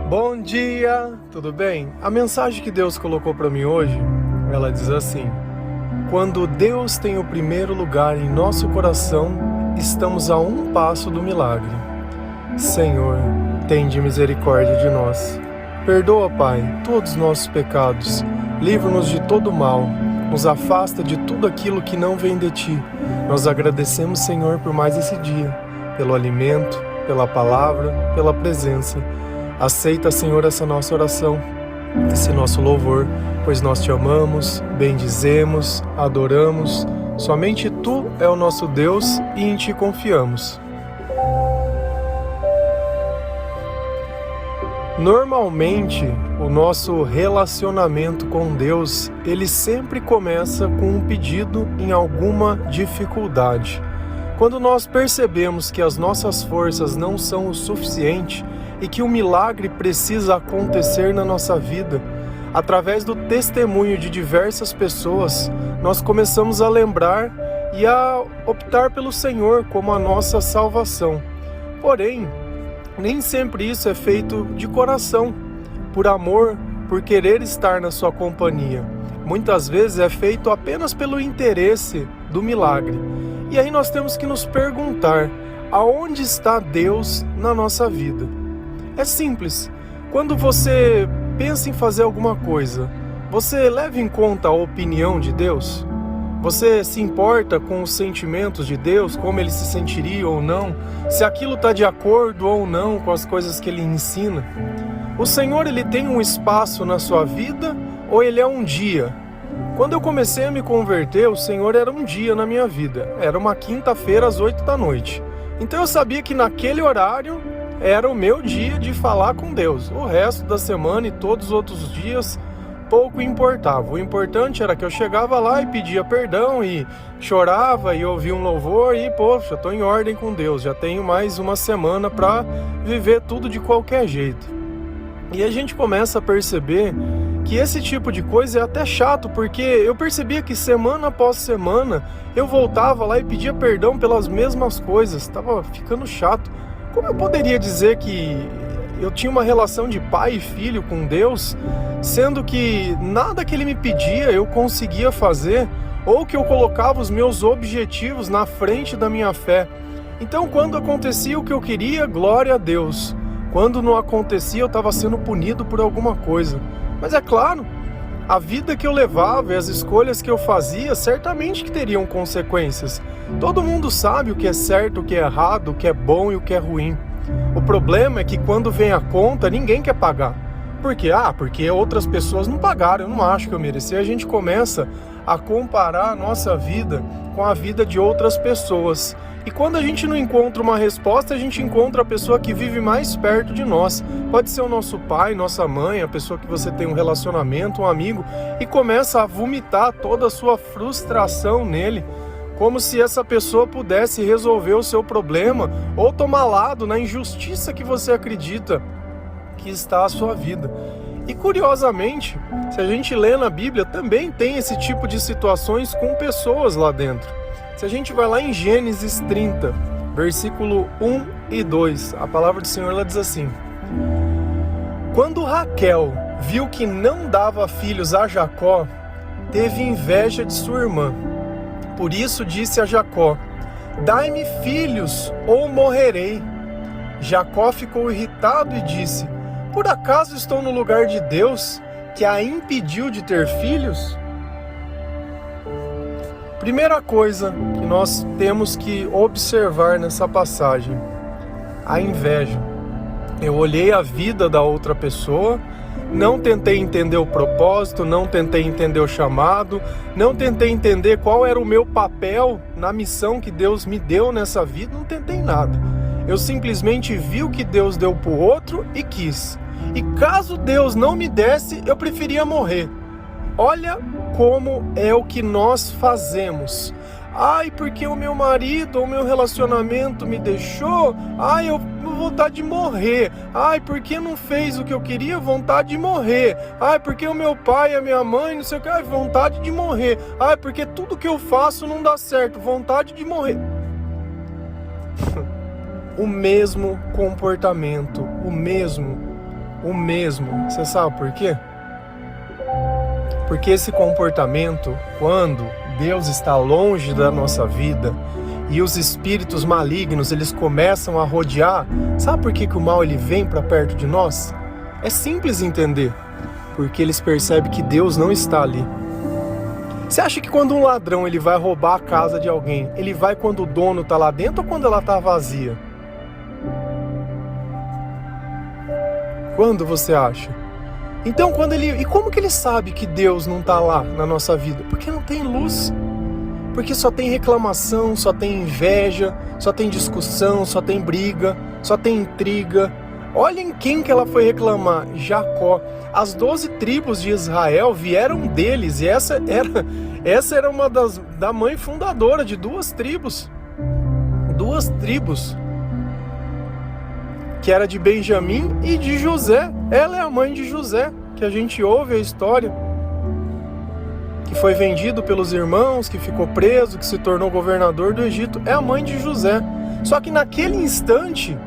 Bom dia, tudo bem? A mensagem que Deus colocou para mim hoje, ela diz assim: quando Deus tem o primeiro lugar em nosso coração, estamos a um passo do milagre. Senhor, tende misericórdia de nós. Perdoa, Pai, todos os nossos pecados. Livra-nos de todo mal. Nos afasta de tudo aquilo que não vem de Ti. Nós agradecemos, Senhor, por mais esse dia, pelo alimento, pela palavra, pela presença. Aceita, Senhor, essa nossa oração, esse nosso louvor, pois nós Te amamos, bendizemos, adoramos. Somente Tu é o nosso Deus e em Ti confiamos. Normalmente, o nosso relacionamento com Deus, ele sempre começa com um pedido em alguma dificuldade. Quando nós percebemos que as nossas forças não são o suficiente e que um milagre precisa acontecer na nossa vida, através do testemunho de diversas pessoas, nós começamos a lembrar e a optar pelo Senhor como a nossa salvação. Porém, nem sempre isso é feito de coração, por amor, por querer estar na sua companhia. Muitas vezes é feito apenas pelo interesse do milagre. E aí nós temos que nos perguntar, aonde está Deus na nossa vida? É simples. Quando você pensa em fazer alguma coisa, você leva em conta a opinião de Deus? Você se importa com os sentimentos de Deus, como Ele se sentiria ou não? Se aquilo está de acordo ou não com as coisas que Ele ensina? O Senhor, Ele tem um espaço na sua vida ou Ele é um dia? Quando eu comecei a me converter, o Senhor era um dia na minha vida. Era uma quinta-feira às 8 da noite. Então eu sabia que naquele horário era o meu dia de falar com Deus. O resto da semana e todos os outros dias pouco importava. O importante era que eu chegava lá e pedia perdão e chorava e ouvia um louvor e, poxa, eu estou em ordem com Deus. Já tenho mais uma semana para viver tudo de qualquer jeito. E a gente começa a perceber que esse tipo de coisa é até chato, porque eu percebia que semana após semana eu voltava lá e pedia perdão pelas mesmas coisas. Estava ficando chato. Como eu poderia dizer que eu tinha uma relação de pai e filho com Deus, sendo que nada que Ele me pedia eu conseguia fazer, ou que eu colocava os meus objetivos na frente da minha fé? Então, quando acontecia o que eu queria, glória a Deus. Quando não acontecia, eu estava sendo punido por alguma coisa. Mas é claro, a vida que eu levava e as escolhas que eu fazia certamente que teriam consequências. Todo mundo sabe o que é certo, o que é errado, o que é bom e o que é ruim. O problema é que quando vem a conta, ninguém quer pagar. Por quê? Porque outras pessoas não pagaram, eu não acho que eu mereci. A gente começa a comparar a nossa vida com a vida de outras pessoas. E quando a gente não encontra uma resposta, a gente encontra a pessoa que vive mais perto de nós. Pode ser o nosso pai, nossa mãe, a pessoa que você tem um relacionamento, um amigo, e começa a vomitar toda a sua frustração nele, como se essa pessoa pudesse resolver o seu problema ou tomar lado na injustiça que você acredita que está a sua vida. E curiosamente, se a gente lê na Bíblia, também tem esse tipo de situações com pessoas lá dentro. Se a gente vai lá em Gênesis 30, versículo 1 e 2, a palavra do Senhor ela diz assim: quando Raquel viu que não dava filhos a Jacó, teve inveja de sua irmã. Por isso disse a Jacó: dai-me filhos ou morrerei. Jacó ficou irritado e disse: por acaso estou no lugar de Deus, que a impediu de ter filhos? Primeira coisa que nós temos que observar nessa passagem: a inveja. Eu olhei a vida da outra pessoa, não tentei entender o propósito, não tentei entender o chamado, não tentei entender qual era o meu papel na missão que Deus me deu nessa vida, não tentei nada. Eu simplesmente vi o que Deus deu para o outro e quis. E caso Deus não me desse, eu preferia morrer. Olha como é o que nós fazemos. Porque o meu marido ou o meu relacionamento me deixou, eu vontade de morrer. Porque não fez o que eu queria, vontade de morrer. Porque o meu pai, a minha mãe, não sei o que, vontade de morrer. Porque tudo que eu faço não dá certo, vontade de morrer. O mesmo comportamento, o o mesmo. Você sabe por quê? Porque esse comportamento, quando Deus está longe da nossa vida e os espíritos malignos eles começam a rodear, sabe por que o mal ele vem para perto de nós? É simples entender, porque eles percebem que Deus não está ali. Você acha que quando um ladrão ele vai roubar a casa de alguém, ele vai quando o dono está lá dentro ou quando ela está vazia? Quando você acha? Então e como que ele sabe que Deus não está lá na nossa vida? Porque não tem luz. Porque só tem reclamação, só tem inveja, só tem discussão, só tem briga, só tem intriga. Olha em quem que ela foi reclamar, Jacó. As 12 tribos de Israel vieram deles, e essa era uma da mãe fundadora de 2 tribos. 2 tribos, que era de Benjamim e de José. Ela é a mãe de José, que a gente ouve a história, que foi vendido pelos irmãos, que ficou preso, que se tornou governador do Egito. É a mãe de José. Só que naquele instante,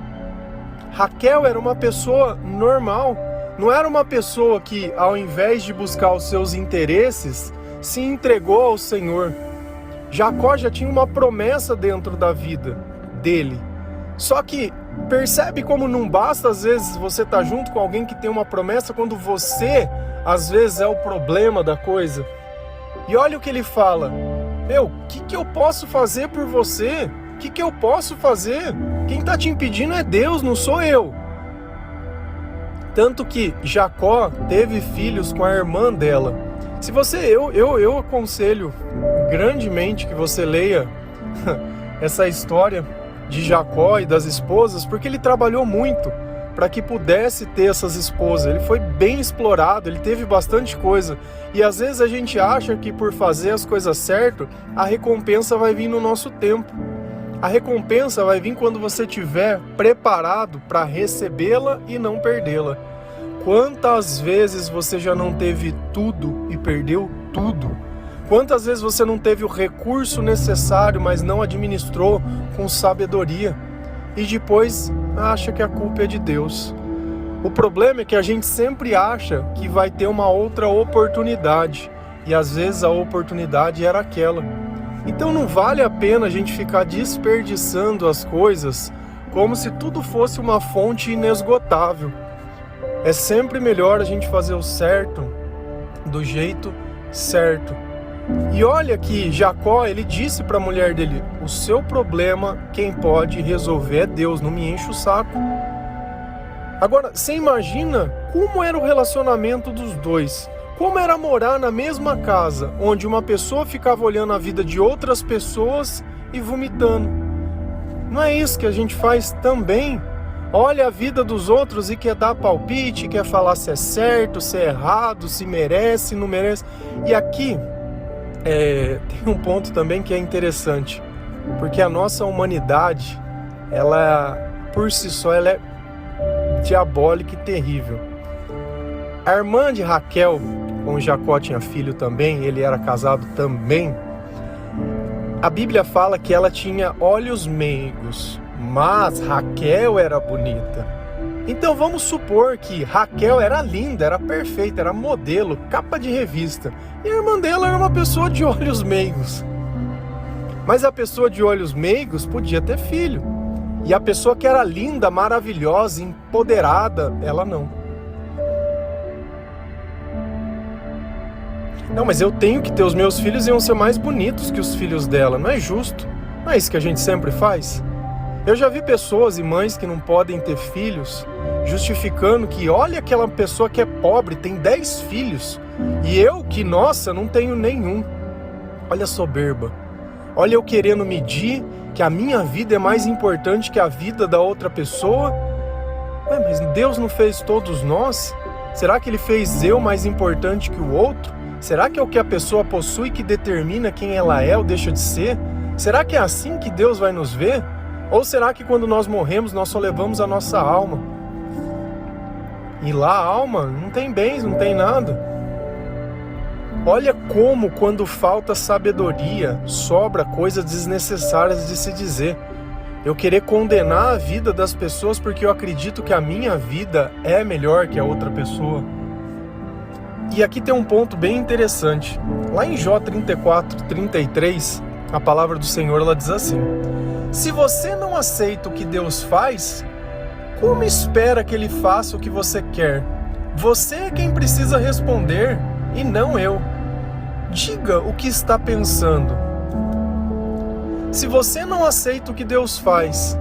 Raquel era uma pessoa normal, não era uma pessoa que, ao invés de buscar os seus interesses, se entregou ao Senhor. Jacó já tinha uma promessa dentro da vida dele. Só que percebe como não basta, às vezes, você estar junto com alguém que tem uma promessa, quando você, às vezes, é o problema da coisa. E olha o que ele fala: o que eu posso fazer por você? O que eu posso fazer? Quem está te impedindo é Deus, não sou eu. Tanto que Jacó teve filhos com a irmã dela. Se você, eu aconselho grandemente que você leia essa história de Jacó e das esposas, porque ele trabalhou muito para que pudesse ter essas esposas. Ele foi bem explorado, ele teve bastante coisa. E às vezes a gente acha que por fazer as coisas certas, a recompensa vai vir no nosso tempo. A recompensa vai vir quando você estiver preparado para recebê-la e não perdê-la. Quantas vezes você já não teve tudo e perdeu tudo? Quantas vezes você não teve o recurso necessário, mas não administrou com sabedoria? E depois acha que a culpa é de Deus. O problema é que a gente sempre acha que vai ter uma outra oportunidade. E às vezes a oportunidade era aquela. Então não vale a pena a gente ficar desperdiçando as coisas como se tudo fosse uma fonte inesgotável. É sempre melhor a gente fazer o certo do jeito certo. E olha que Jacó, ele disse para a mulher dele: o seu problema, quem pode resolver é Deus, não me enche o saco. Agora, você imagina como era o relacionamento dos dois? Como era morar na mesma casa, onde uma pessoa ficava olhando a vida de outras pessoas e vomitando? Não é isso que a gente faz também? Olha a vida dos outros e quer dar palpite, quer falar se é certo, se é errado, se merece, não merece. E aqui tem um ponto também que é interessante, porque a nossa humanidade, ela por si só, ela é diabólica e terrível. A irmã de Raquel, com Jacó tinha filho também, ele era casado também. A Bíblia fala que ela tinha olhos meigos, mas Raquel era bonita. Então vamos supor que Raquel era linda, era perfeita, era modelo, capa de revista. E a irmã dela era uma pessoa de olhos meigos. Mas a pessoa de olhos meigos podia ter filho. E a pessoa que era linda, maravilhosa, empoderada, ela não. Não, mas eu tenho que ter, os meus filhos iam ser mais bonitos que os filhos dela. Não é justo. Não é isso que a gente sempre faz? Eu já vi pessoas e mães que não podem ter filhos, justificando que olha aquela pessoa que é pobre, tem 10 filhos, e eu que, nossa, não tenho nenhum. Olha a soberba. Olha eu querendo medir que a minha vida é mais importante que a vida da outra pessoa. Mas Deus não fez todos nós? Será que Ele fez eu mais importante que o outro? Será que é o que a pessoa possui que determina quem ela é ou deixa de ser? Será que é assim que Deus vai nos ver? Ou será que quando nós morremos nós só levamos a nossa alma? E lá a alma não tem bens, não tem nada. Olha como quando falta sabedoria, sobra coisas desnecessárias de se dizer. Eu querer condenar a vida das pessoas porque eu acredito que a minha vida é melhor que a outra pessoa. E aqui tem um ponto bem interessante. Lá em Jó 34:33, a palavra do Senhor ela diz assim: se você não aceita o que Deus faz, como espera que Ele faça o que você quer? Você é quem precisa responder e não eu. Diga o que está pensando. Se você não aceita o que Deus faz,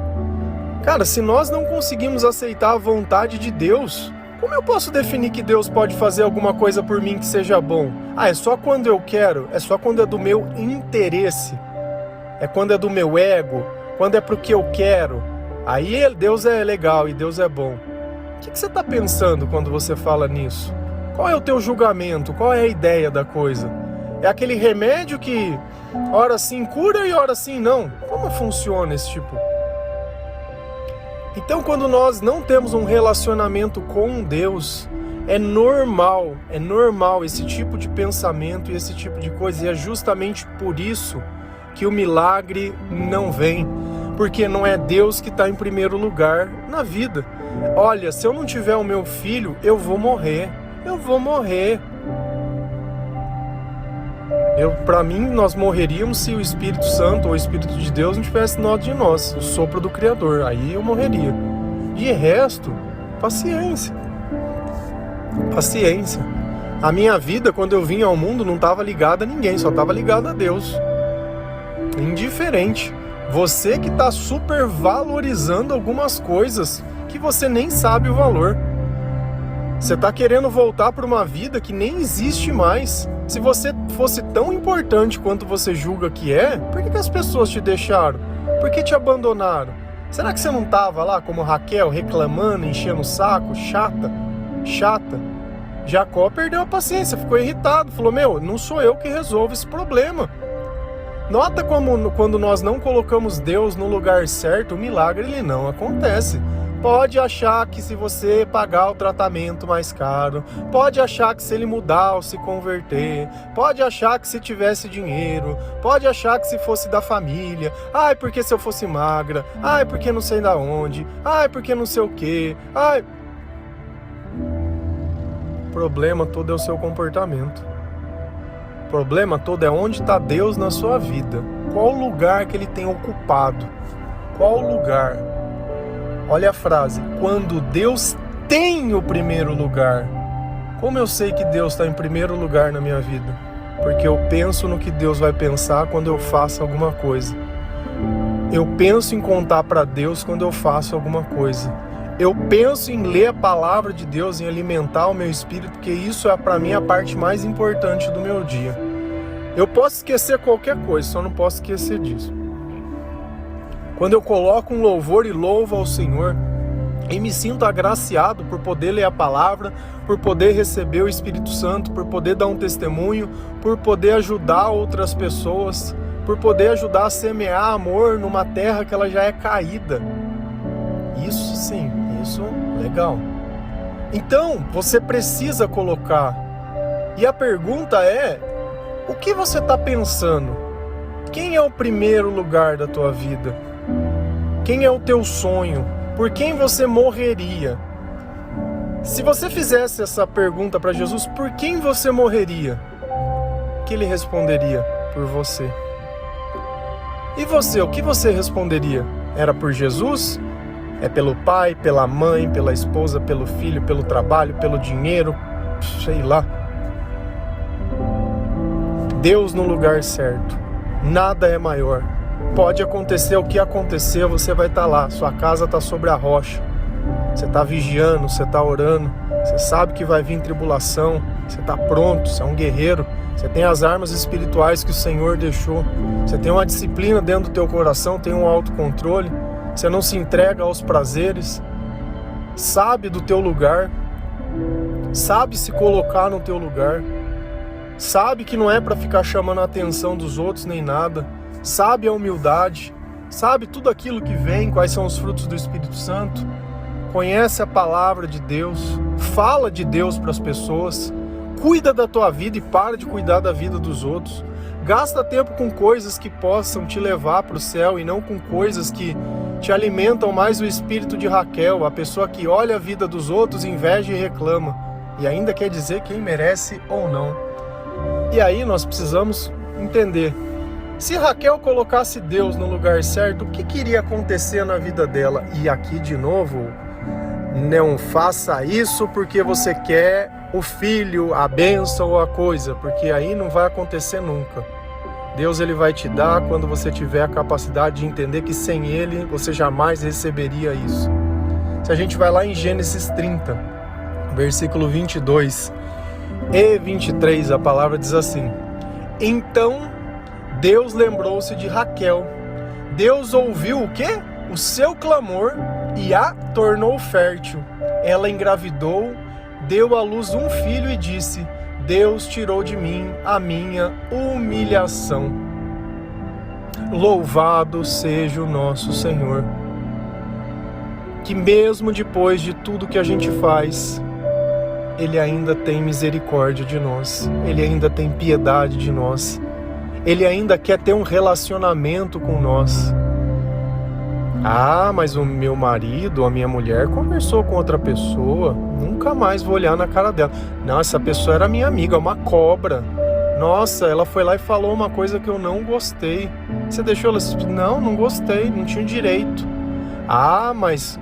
cara, se nós não conseguimos aceitar a vontade de Deus, como eu posso definir que Deus pode fazer alguma coisa por mim que seja bom? É só quando eu quero? É só quando é do meu interesse? É quando é do meu ego? Quando é porque eu quero? Aí Deus é legal e Deus é bom. O que você está pensando quando você fala nisso? Qual é o teu julgamento? Qual é a ideia da coisa? É aquele remédio que ora sim cura e ora sim não? Como funciona esse tipo? Então, quando nós não temos um relacionamento com Deus, é normal esse tipo de pensamento e esse tipo de coisa. E é justamente por isso que o milagre não vem. Porque não é Deus que está em primeiro lugar na vida. Olha, se eu não tiver o meu filho, eu vou morrer. Para mim, nós morreríamos se o Espírito Santo ou o Espírito de Deus não tivesse dentro de nós, o sopro do Criador. Aí eu morreria. De resto, paciência. A minha vida, quando eu vim ao mundo, não estava ligada a ninguém, só estava ligada a Deus. Indiferente. Você que está supervalorizando algumas coisas que você nem sabe o valor. Você está querendo voltar para uma vida que nem existe mais. Se você fosse tão importante quanto você julga que é, por que as pessoas te deixaram? Por que te abandonaram? Será que você não estava lá como Raquel, reclamando, enchendo o saco, chata? Jacó perdeu a paciência, ficou irritado, falou, não sou eu que resolvo esse problema. Nota como quando nós não colocamos Deus no lugar certo, o milagre ele não acontece. Pode achar que se você pagar o tratamento mais caro, pode achar que se ele mudar ou se converter, pode achar que se tivesse dinheiro, pode achar que se fosse da família, porque se eu fosse magra, porque não sei da onde, porque não sei o quê, O problema todo é o seu comportamento. O problema todo é onde está Deus na sua vida. Qual lugar que Ele tem ocupado? Qual lugar? Olha a frase, quando Deus tem o primeiro lugar. Como eu sei que Deus está em primeiro lugar na minha vida? Porque eu penso no que Deus vai pensar quando eu faço alguma coisa. Eu penso em contar para Deus quando eu faço alguma coisa. Eu penso em ler a palavra de Deus, em alimentar o meu espírito, porque isso é para mim a parte mais importante do meu dia. Eu posso esquecer qualquer coisa, só não posso esquecer disso. Quando eu coloco um louvor e louvo ao Senhor, e me sinto agraciado por poder ler a palavra, por poder receber o Espírito Santo, por poder dar um testemunho, por poder ajudar outras pessoas, por poder ajudar a semear amor numa terra que ela já é caída. Isso sim, isso legal. Então, você precisa colocar. E a pergunta é, o que você está pensando? Quem é o primeiro lugar da tua vida? Quem é o teu sonho? Por quem você morreria? Se você fizesse essa pergunta para Jesus, por quem você morreria? O que ele responderia? Por você. E você, o que você responderia? Era por Jesus? É pelo pai, pela mãe, pela esposa, pelo filho, pelo trabalho, pelo dinheiro, sei lá. Deus no lugar certo. Nada é maior. Pode acontecer o que acontecer, você vai estar lá. Sua casa está sobre a rocha. Você está vigiando, você está orando. Você sabe que vai vir tribulação. Você está pronto, você é um guerreiro. Você tem as armas espirituais que o Senhor deixou. Você tem uma disciplina dentro do teu coração, tem um autocontrole. Você não se entrega aos prazeres. Sabe do teu lugar. Sabe se colocar no teu lugar. Sabe que não é para ficar chamando a atenção dos outros nem nada. Sabe a humildade. Sabe tudo aquilo que vem, quais são os frutos do Espírito Santo. Conhece a palavra de Deus. Fala de Deus para as pessoas. Cuida da tua vida e para de cuidar da vida dos outros. Gasta tempo com coisas que possam te levar para o céu e não com coisas que te alimentam mais o espírito de Raquel, a pessoa que olha a vida dos outros, inveja e reclama, e ainda quer dizer quem merece ou não. E aí nós precisamos entender, se Raquel colocasse Deus no lugar certo, o que iria acontecer na vida dela? E aqui de novo, não faça isso porque você quer o filho, a bênção ou a coisa, porque aí não vai acontecer nunca. Deus ele vai te dar quando você tiver a capacidade de entender que sem Ele você jamais receberia isso. Se a gente vai lá em Gênesis 30, versículo 22 e 23, a palavra diz assim: Então Deus lembrou-se de Raquel. Deus ouviu o quê? O seu clamor e a tornou fértil. Ela engravidou, deu à luz um filho e disse: Deus tirou de mim a minha humilhação. Louvado seja o nosso Senhor, que mesmo depois de tudo que a gente faz, Ele ainda tem misericórdia de nós, Ele ainda tem piedade de nós, Ele ainda quer ter um relacionamento com nós. Ah, mas o meu marido, a minha mulher conversou com outra pessoa, nunca mais vou olhar na cara dela. Não, essa pessoa era minha amiga, uma cobra. Nossa, ela foi lá e falou uma coisa que eu não gostei. Você deixou ela... Não gostei, não tinha direito. Ah, mas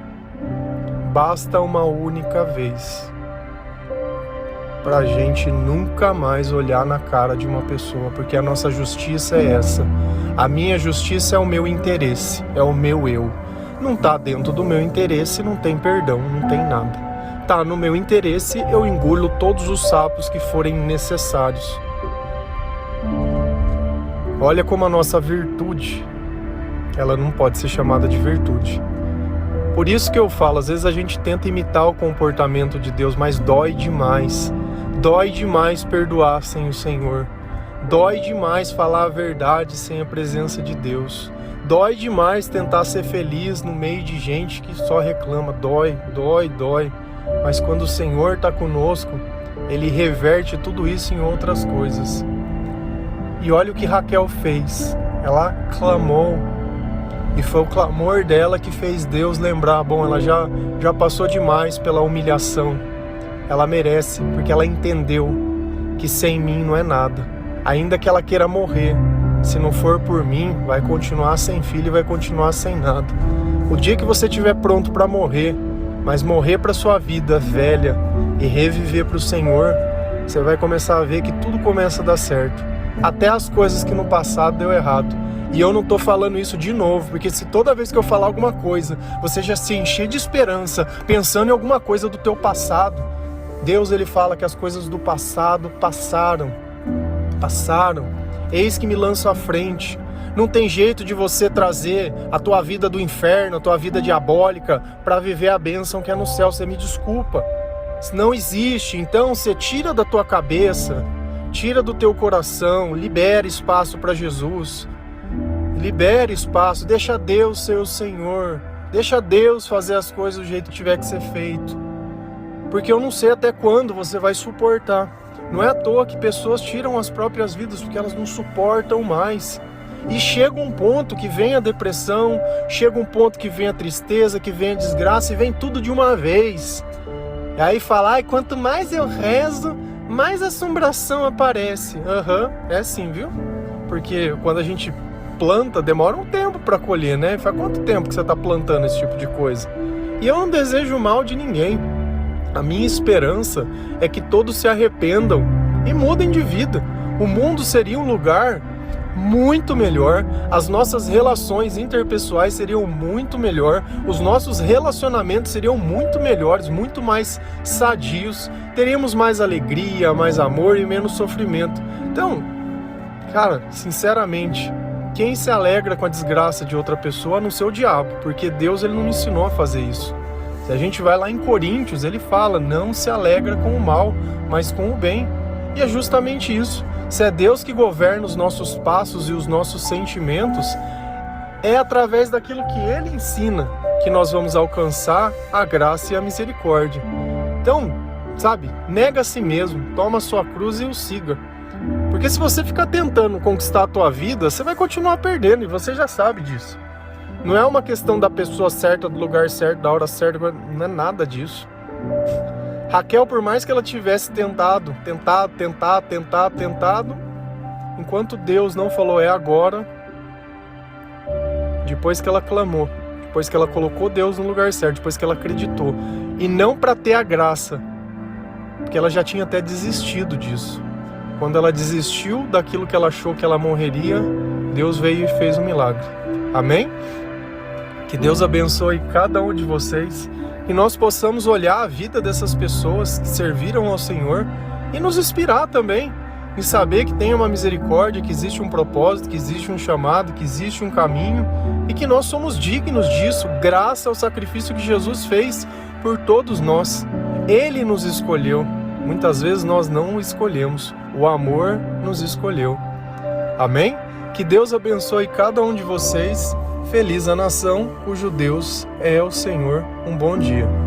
basta uma única vez pra gente nunca mais olhar na cara de uma pessoa, porque a nossa justiça é essa. A minha justiça é o meu interesse, é o meu eu. Não tá dentro do meu interesse, não tem perdão, não tem nada. Tá no meu interesse, eu engulo todos os sapos que forem necessários. Olha como a nossa virtude, ela não pode ser chamada de virtude. Por isso que eu falo, às vezes a gente tenta imitar o comportamento de Deus, mas dói demais. Dói demais perdoar sem o Senhor. Dói demais falar a verdade sem a presença de Deus. Dói demais tentar ser feliz no meio de gente que só reclama. Dói. Mas quando o Senhor está conosco, Ele reverte tudo isso em outras coisas. E olha o que Raquel fez. Ela clamou. E foi o clamor dela que fez Deus lembrar. Bom, ela já passou demais pela humilhação. Ela merece, porque ela entendeu que sem mim não é nada. Ainda que ela queira morrer, se não for por mim, vai continuar sem filho e vai continuar sem nada. O dia que você estiver pronto para morrer, mas morrer para sua vida velha e reviver para o Senhor, você vai começar a ver que tudo começa a dar certo. Até as coisas que no passado deu errado. E eu não estou falando isso de novo, porque se toda vez que eu falar alguma coisa, você já se encher de esperança, pensando em alguma coisa do teu passado, Deus ele fala que as coisas do passado passaram. Eis que me lanço à frente. Não tem jeito de você trazer a tua vida do inferno, a tua vida diabólica, para viver a bênção que é no céu. Você me desculpa. Não existe. Então você tira da tua cabeça, tira do teu coração, libera espaço para Jesus. Libere espaço, deixa Deus ser o Senhor. Deixa Deus fazer as coisas do jeito que tiver que ser feito. Porque eu não sei até quando você vai suportar. Não é à toa que pessoas tiram as próprias vidas porque elas não suportam mais. E chega um ponto que vem a depressão, chega um ponto que vem a tristeza, que vem a desgraça e vem tudo de uma vez. E aí fala, quanto mais eu rezo, mais assombração aparece. É assim, viu? Porque quando a gente planta, demora um tempo para colher, né? Faz quanto tempo que você está plantando esse tipo de coisa? E eu não desejo mal de ninguém. A minha esperança é que todos se arrependam e mudem de vida. O mundo seria um lugar muito melhor, as nossas relações interpessoais seriam muito melhor, os nossos relacionamentos seriam muito melhores, muito mais sadios, teríamos mais alegria, mais amor e menos sofrimento. Então, cara, sinceramente, quem se alegra com a desgraça de outra pessoa a não ser o diabo, porque Deus ele não me ensinou a fazer isso. Se a gente vai lá em Coríntios, ele fala, não se alegra com o mal, mas com o bem. E é justamente isso. Se é Deus que governa os nossos passos e os nossos sentimentos, é através daquilo que Ele ensina que nós vamos alcançar a graça e a misericórdia. Então, sabe, nega a si mesmo, toma a sua cruz e o siga. Porque se você ficar tentando conquistar a tua vida, você vai continuar perdendo e você já sabe disso. Não é uma questão da pessoa certa, do lugar certo, da hora certa, não é nada disso. Raquel, por mais que ela tivesse tentado, enquanto Deus não falou é agora, depois que ela clamou, depois que ela colocou Deus no lugar certo, depois que ela acreditou, e não para ter a graça, porque ela já tinha até desistido disso. Quando ela desistiu daquilo que ela achou que ela morreria, Deus veio e fez um milagre. Amém? Que Deus abençoe cada um de vocês, que nós possamos olhar a vida dessas pessoas que serviram ao Senhor e nos inspirar também em saber que tem uma misericórdia, que existe um propósito, que existe um chamado, que existe um caminho e que nós somos dignos disso, graças ao sacrifício que Jesus fez por todos nós. Ele nos escolheu. Muitas vezes nós não o escolhemos. O amor nos escolheu. Amém? Que Deus abençoe cada um de vocês. Feliz a nação cujo Deus é o Senhor. Um bom dia.